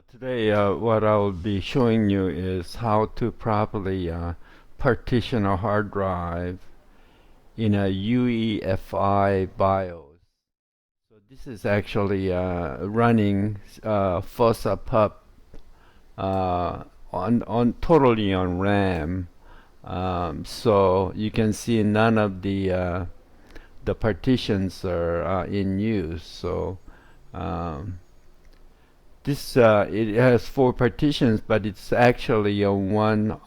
Today, what I'll be showing you is how to properly partition a hard drive in a UEFI BIOS. So this is actually running Fossapup on totally on RAM. So you can see none of the partitions are in use. So this it has 4 partitions, but it's actually a one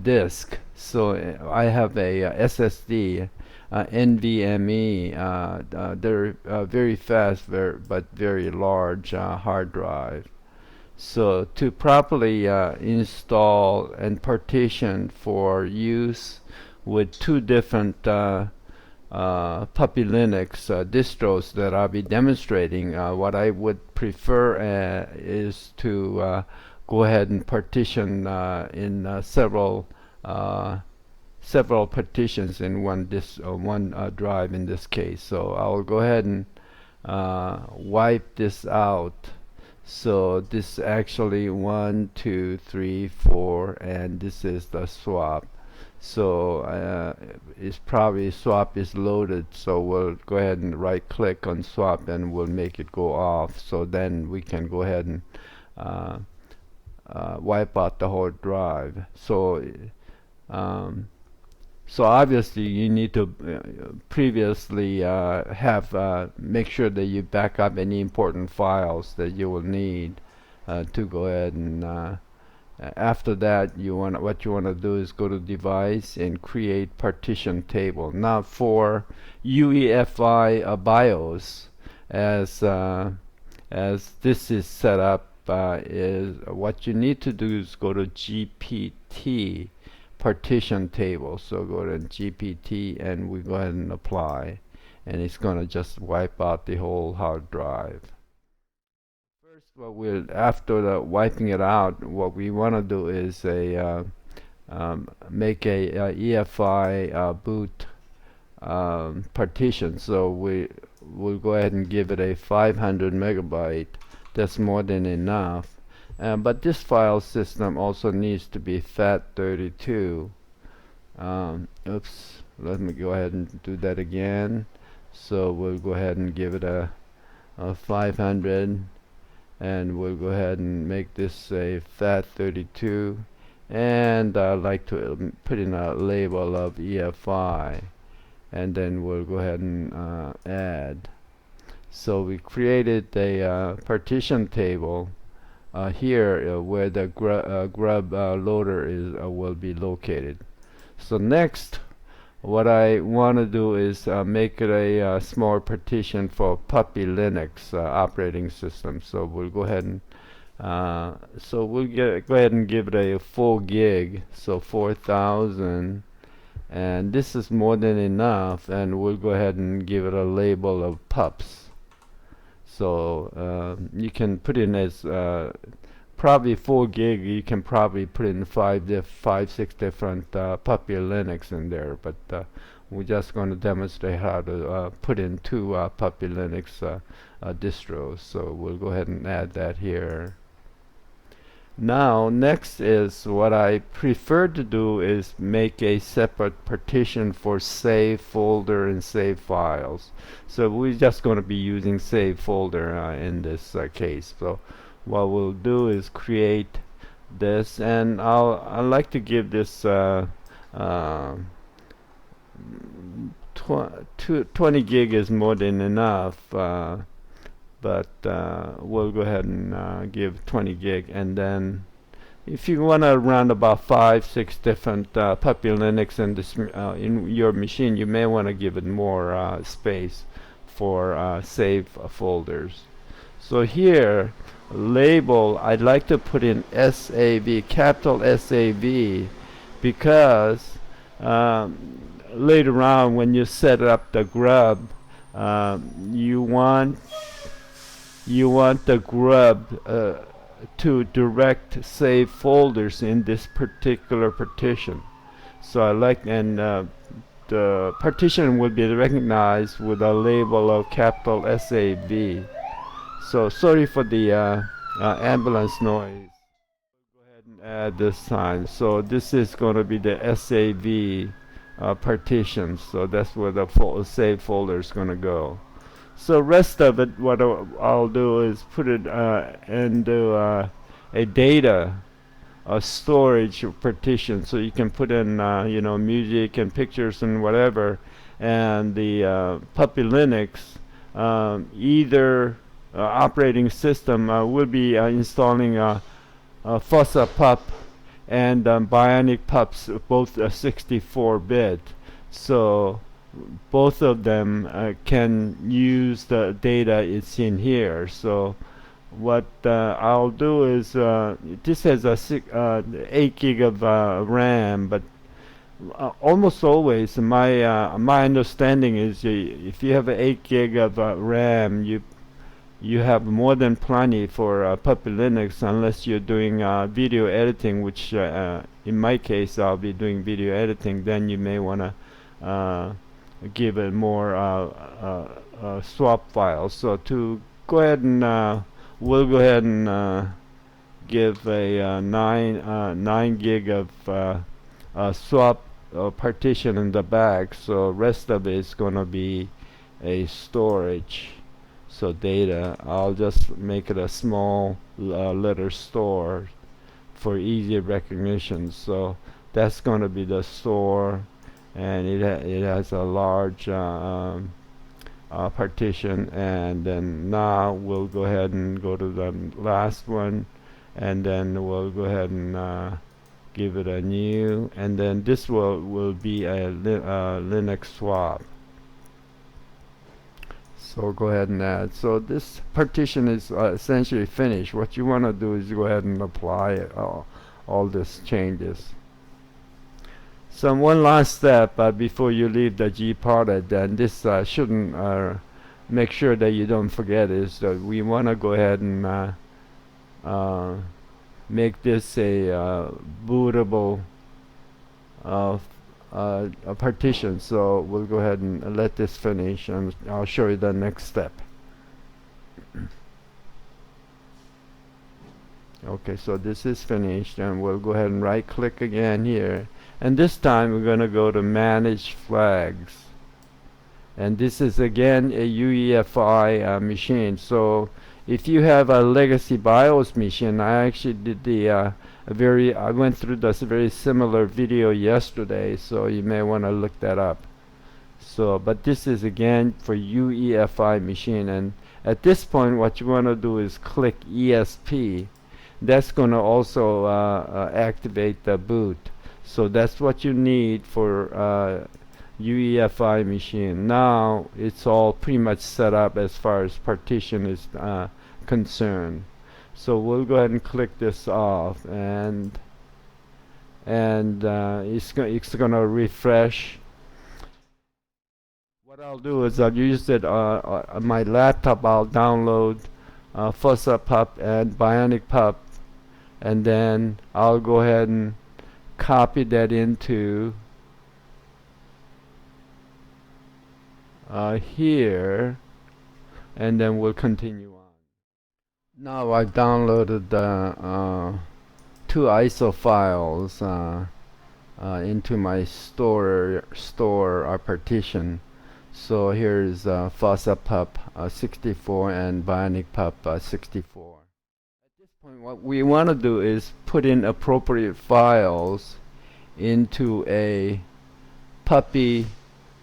disk. So I have a SSD, NVMe. They're very fast, but very large hard drive. So to properly install and partition for use with 2 different puppylinux distros that I'll be demonstrating, what I would prefer is to go ahead and partition in several partitions in one drive in this case. So I'll go ahead and wipe this out. So this actually 1, 2, 3, 4, and this is the swap. So it's probably swap is loaded, so we'll go ahead and right click on swap and we'll make it go off, so then we can go ahead and wipe out the whole drive. So obviously you need to previously make sure that you back up any important files that you will need to go ahead and after that, what you want to do is go to device and create partition table. Now for UEFI BIOS, as this is set up, is what you need to do is go to GPT partition table. So go to GPT and we go ahead and apply, and it's going to just wipe out the whole hard drive. After the wiping it out, what we want to do is make a EFI boot partition. So we'll go ahead and give it a 500 megabyte. That's more than enough. But this file system also needs to be FAT32. Oops, let me go ahead and do that again. So we'll go ahead and give it a 500. And we'll go ahead and make this a FAT32, and I'd like to put in a label of EFI, and then we'll go ahead and add. So we created a partition table here where the grub loader will be located. So next, what I want to do is make it a small partition for puppylinux operating system. So we'll go ahead and go ahead and give it a 4 gig, so 4,000, and this is more than enough. And we'll go ahead and give it a label of pups. So you can put in as probably 4 gig. You can probably put in 6 different puppylinux in there, but we're just going to demonstrate how to put in 2 puppylinux distros. So we'll go ahead and add that here. Now next is what I prefer to do is make a separate partition for save folder and save files. So we're just going to be using save folder in this case. So what we'll do is create this, and I'd like to give this 20 gig is more than enough, but we'll go ahead and give 20 gig. And then if you want to run about 5-6 different puppylinux in this in your machine, you may want to give it more space for save folders. So here, label, I'd like to put in SAV, capital SAV, because later on when you set up the grub, you want the grub to direct save folders in this particular partition. So I like, and the partition will be recognized with a label of capital SAV. So sorry for the ambulance noise. Go ahead and add this time. So this is going to be the SAV partition. So that's where the save folder is going to go. So rest of it, what I'll do is put it into a data storage partition, so you can put in you know, music and pictures and whatever. And the Puppy Linux, either operating system will be installing Fossapup and Bionicpups, both 64-bit. So both of them can use the data it's in here. So what I'll do is this has a 8 gig of RAM, but almost always my understanding is if you have 8 gig of RAM, you have more than plenty for Puppy Linux, unless you're doing video editing, which in my case I'll be doing video editing. Then you may want to give it more swap files. So to go ahead and we'll go ahead and give a 9 gig of swap partition in the back. So rest of it is going to be a storage. So data, I'll just make it a small letter store for easier recognition. So that's going to be the store, and it has a large partition. And then now we'll go ahead and go to the last one, and then we'll go ahead and give it a new, and then this will be a Linux swap. So go ahead and add. So this partition is essentially finished. What you want to do is go ahead and apply all these changes. So one last step before you leave the gparted, and this shouldn't make sure that you don't forget, is that we want to go ahead and make this a bootable a partition. So we'll go ahead and let this finish, and I'll show you the next step. Okay, so this is finished, and we'll go ahead and right click again here, and this time we're going to go to manage flags, and this is again a UEFI machine. So if you have a legacy BIOS machine, I actually did the I went through this very similar video yesterday, so you may want to look that up. So but this is again for UEFI machine, and at this point what you want to do is click ESP. That's going to also activate the boot. So that's what you need for UEFI machine. Now it's all pretty much set up as far as partition is concerned. So we'll go ahead and click this off, and it's going to refresh. What I'll do is I'll use it on my laptop. I'll download Fossapup and Bionicpup, and then I'll go ahead and copy that into here, and then we'll continue on. Now I've downloaded the 2 ISO files into my store partition. So here's Fossapup64 and Bionicpup64. At this point, what we want to do is put in appropriate files into a puppy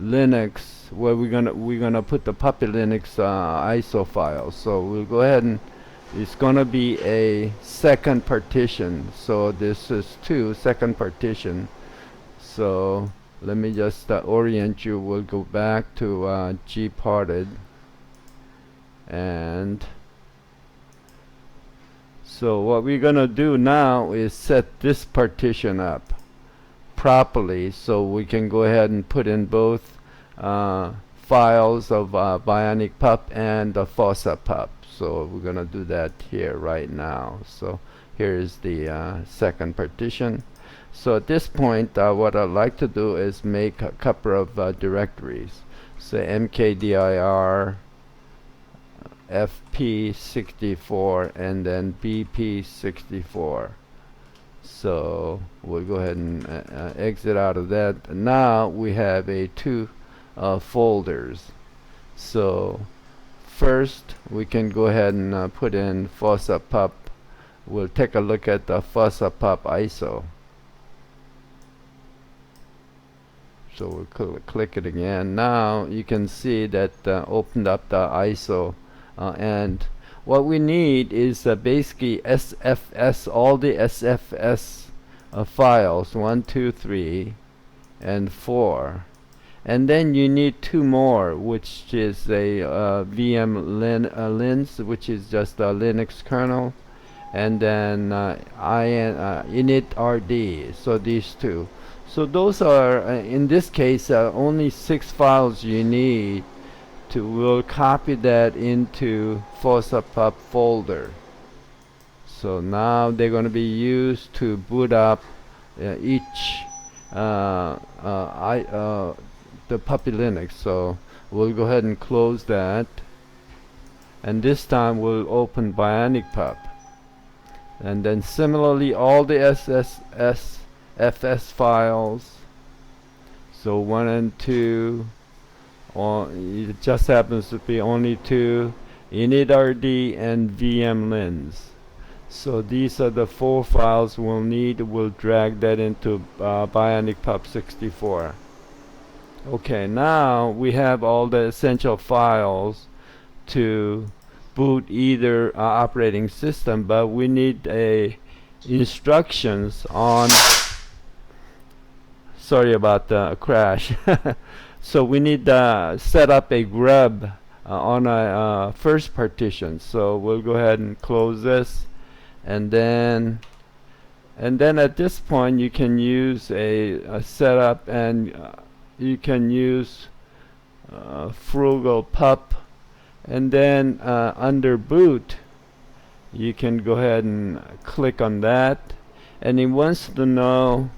Linux, where we're gonna put the puppy Linux ISO files. So we'll go ahead and it's gonna be a second partition. So this is second partition. So let me just orient you. We'll go back to gparted, and so what we're gonna do now is set this partition up properly, so we can go ahead and put in both files of Bionicpup and the Fossapup. So we're gonna do that here right now. So here's the second partition. So at this point, what I'd like to do is make a couple of directories. So mkdir FP64 and then BP64. So we'll go ahead and exit out of that. Now we have two folders. So first we can go ahead and put in Fossapup. We'll take a look at the Fossapup ISO. So we'll click it again. Now you can see that opened up the ISO, and what we need is basically SFS, all the SFS files, 1, 2, 3, and 4. And then you need two more, which is a lins, which is just a Linux kernel, and then init.rd. So these two. So those are, in this case, only 6 files you need. We'll copy that into Fossapup folder. So now they're going to be used to boot up the puppylinux. So we'll go ahead and close that, and this time we'll open Bionicpup, and then similarly all the FS files. So 1 and 2, it just happens to be only 2, init.rd and vmlins. So these are the 4 files we'll need. We'll drag that into Bionicpup64. Okay, now we have all the essential files to boot either operating system, but we need instructions on. Sorry about the crash. So we need to set up a grub on a first partition. So we'll go ahead and close this, and then at this point you can use a setup, and you can use frugal pup, and then under boot you can go ahead and click on that, and it wants to know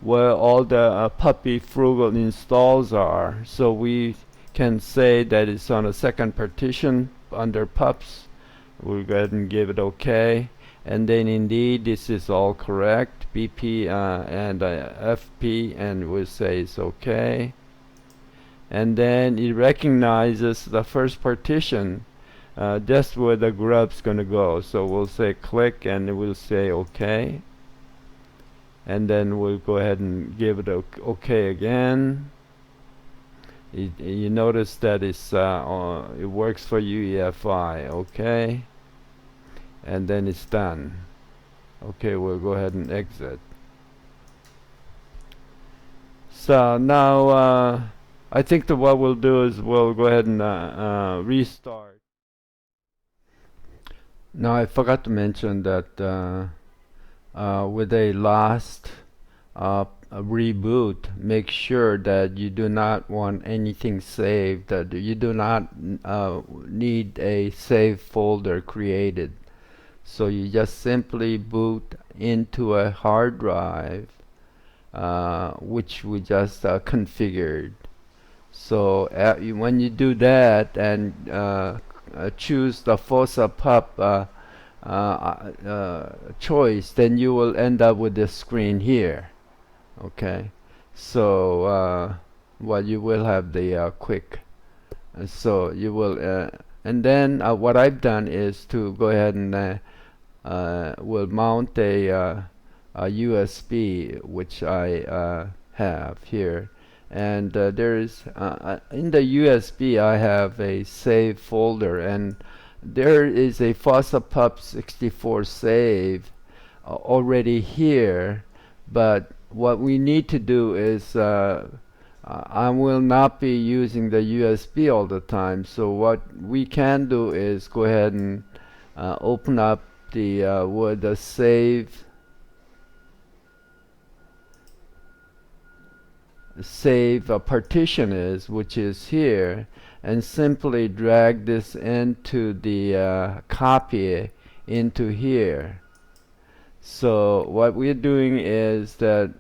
where all the puppy frugal installs are. So we can say that it's on a second partition under pups. We'll go ahead and give it OK, and then indeed this is all correct, BP and FP, and we'll say it's OK. And then it recognizes the first partition, just where the grub's going to go. So we'll say click, and we'll say OK. And then we'll go ahead and give it OK again. You notice that it works for UEFI. OK. And then it's done. OK, we'll go ahead and exit. So now I think that what we'll do is we'll go ahead and restart. Now I forgot to mention that with a last reboot, make sure that you do not want anything saved, that you do not need a save folder created. So you just simply boot into a hard drive, which we just configured. So when you do that and choose the Fossapup choice, then you will end up with this screen here. Okay, so well, you will have the quick, so you will and then what I've done is to go ahead and will mount a USB, which I have here, and there is in the USB I have a save folder, and there is a Fossapup64 save already here. But what we need to do is I will not be using the USB all the time, so what we can do is go ahead and open up the where the save partition is, which is here, and simply drag this into the copy into here. So what we're doing is that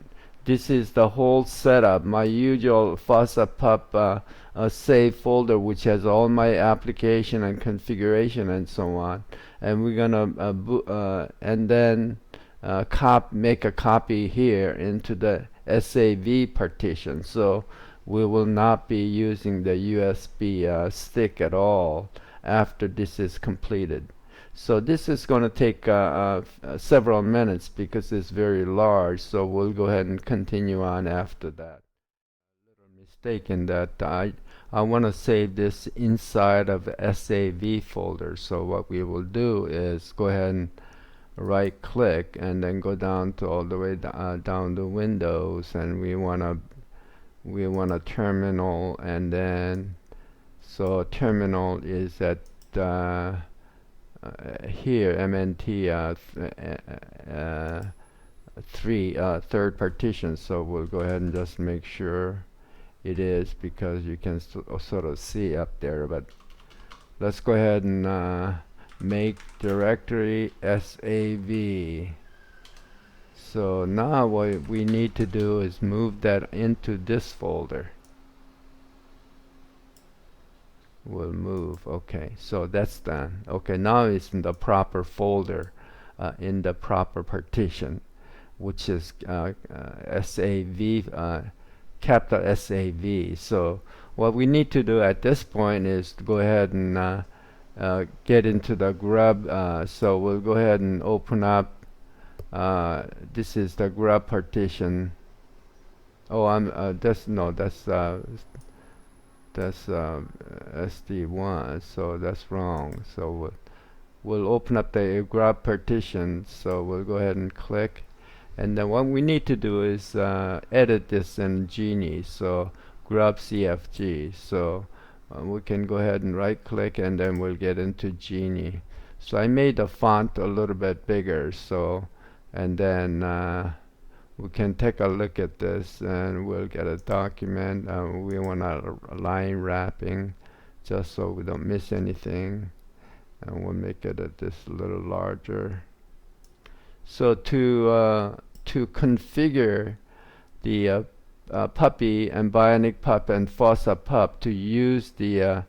this is the whole setup, my usual Fossapup a save folder which has all my application and configuration and so on, and we're gonna and then make a copy here into the SAV partition. So we will not be using the USB stick at all after this is completed. So this is going to take several minutes because it's very large, so we'll go ahead and continue on after that. Little mistake in that I want to save this inside of SAV folder. So what we will do is go ahead and right click and then go down to all the way down to Windows, and we want a terminal, and then so terminal is at here MNT third partition. So we'll go ahead and just make sure it is, because you can sort of see up there. But let's go ahead and make directory SAV. So now what we need to do is move that into this folder. We'll move. Okay, so that's done. Okay, now it's in the proper folder, in the proper partition, which is SAV, capital SAV. So what we need to do at this point is to go ahead and get into the grub. So we'll go ahead and open up. This is the grub partition. Oh, that's SD1, so that's wrong. So we'll open up the grub partition. So we'll go ahead and click, and then what we need to do is edit this in Genie. So grub.cfg. So we can go ahead and right click, and then we'll get into Genie. So I made the font a little bit bigger. So and then we can take a look at this, and we'll get a document. We want a line wrapping just so we don't miss anything, and we'll make it at this a little larger. So to configure the Puppy and Bionicpup and Fossapup to use the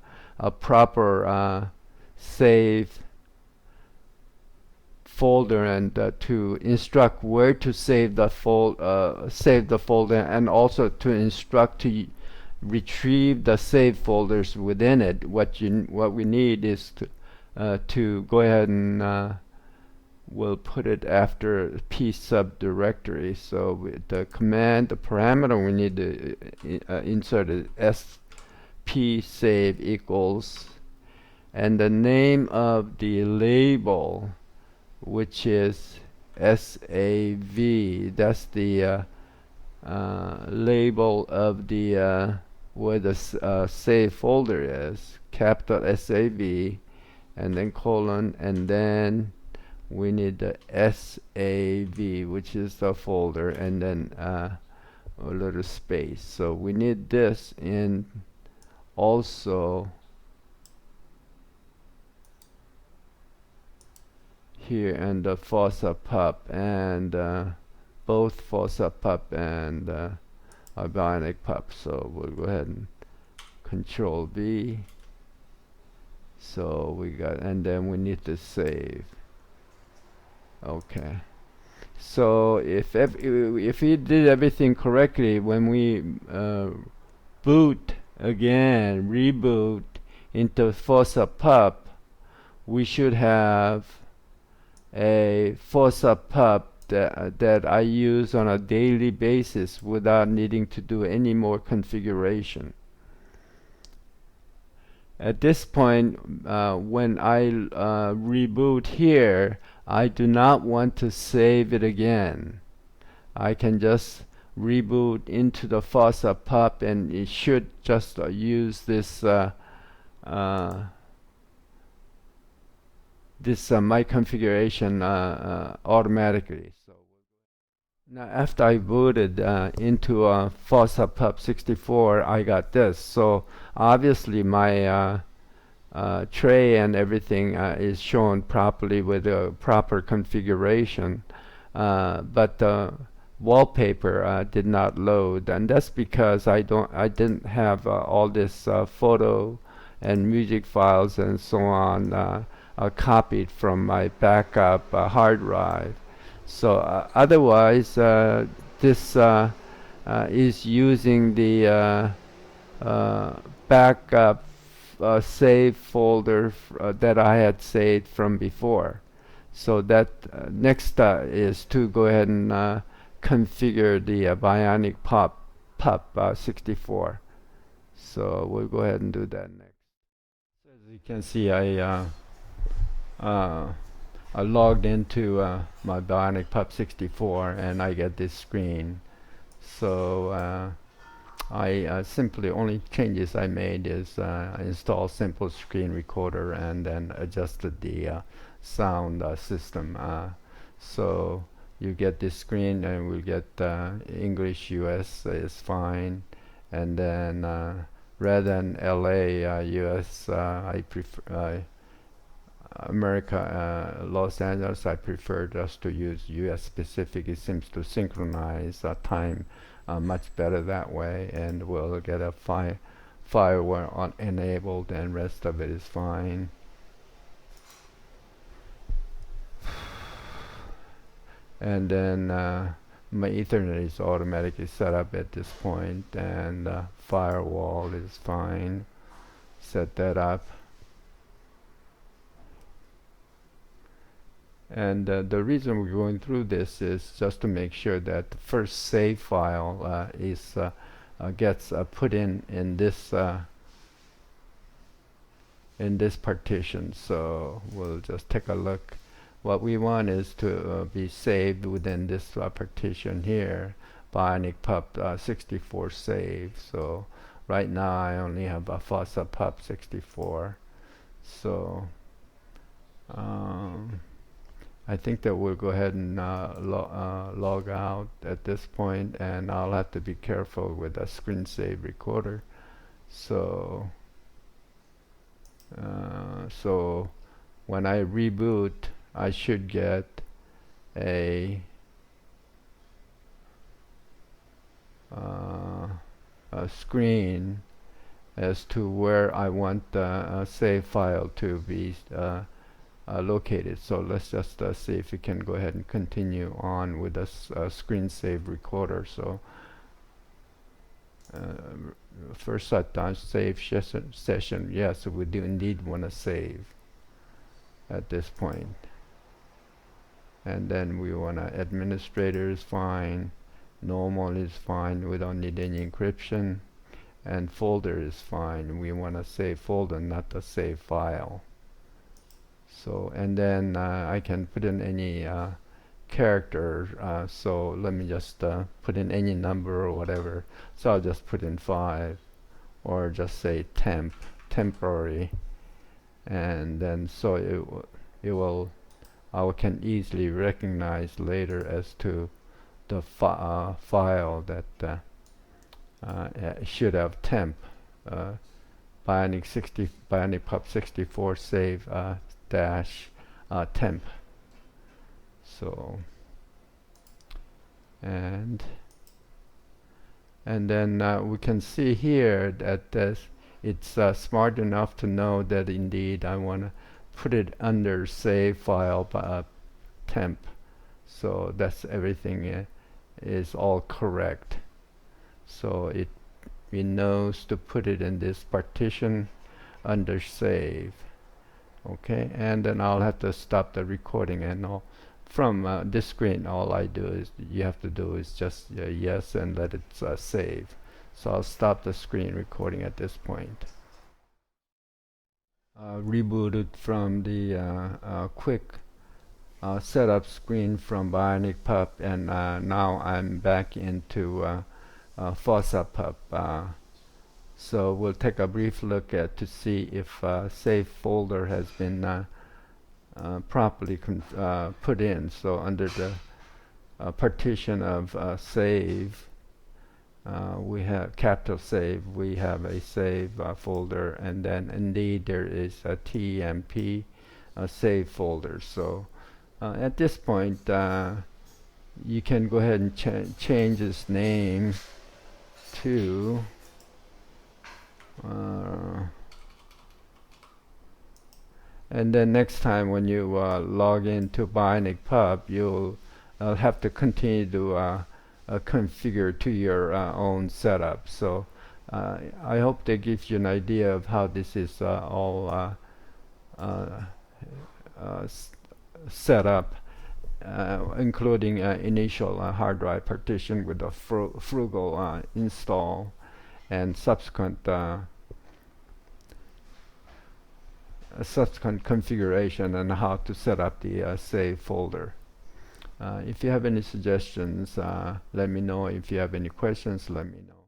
proper save folder, and to instruct where to save the folder, and also to instruct to retrieve the save folders within it. What we need is to go ahead and we'll put it after p subdirectory. So with the command, the parameter we need to insert is sp save equals, and the name of the label, which is SAV. That's the label of the where the save folder is, capital SAV, and then colon, and then we need the SAV, which is the folder, and then a little space. So we need this in also here, and the Fossapup, and both Fossapup and Bionicpup. So we'll go ahead and Control V. So we got, and then we need to save. Okay. So if we did everything correctly, when we boot again, reboot into Fossapup, we should have a Fossapup that I use on a daily basis without needing to do any more configuration. At this point, when I reboot here, I do not want to save it again. I can just reboot into the Fossapup, and it should just use this my configuration automatically. So now after I booted into Fossapup64, I got this. So obviously my tray and everything is shown properly with a proper configuration, but wallpaper did not load, and that's because I didn't have all this photo and music files and so on copied from my backup hard drive. So otherwise, this is using the backup save folder that I had saved from before. So that next is to go ahead and configure the Pup64. So we'll go ahead and do that next. So as you can see, I logged into my Pup64 and I get this screen. So I simply, only changes I made is install simple screen recorder and then adjusted the sound system. So you get this screen and we'll get English US is fine, and then rather than LA US, I prefer America, Los Angeles, I prefer just to use US specific. It seems to synchronize time much better that way, and we'll get a firewall on enabled, and rest of it is fine. And then my Ethernet is automatically set up at this point, and firewall is fine. Set that up. And the reason we're going through this is just to make sure that the first save file gets put in this partition. So we'll just take a look. What we want is to be saved within this partition here, Bionicpup64 save. So right now I only have a Fossapup64. So I think that we'll go ahead and log out at this point, and I'll have to be careful with a screen save recorder. So so when I reboot, I should get a screen as to where I want the save file to be located. So let's just see if we can go ahead and continue on with this screen save recorder. So first shutdown save session. Yes, we do indeed want to save at this point. And then we want to administrator is fine, normal is fine, we don't need any encryption, and folder is fine. We want to save folder, not the save file. So, and then I can put in any character. So let me just put in any number or whatever. So I'll just put in 5, or just say temporary, and then so I can easily recognize later as to the file that should have temp Bionicpup64 save dash temp. So and then we can see here that it's smart enough to know that indeed I want to put it under save file temp. So that's everything is all correct. So it knows to put it in this partition under save. Okay, and then I'll have to stop the recording, and all from this screen all I do is you have to do is just yes and let it save. So I'll stop the screen recording at this point. Rebooted from the quick setup screen from Bionicpup, and now I'm back into Fossapup. So we'll take a brief look at to see if save folder has been properly put in. So under the partition of save, we have capital save, we have a save folder, and then indeed there is a TMP save folder. So at this point you can go ahead and change its name to and then next time when you log into Bionicpup, you'll have to continue to configure to your own setup. So I hope that gives you an idea of how this is all set up, including initial hard drive partition with a frugal install and subsequent configuration and how to set up the save folder. If you have any suggestions, let me know. If you have any questions, let me know.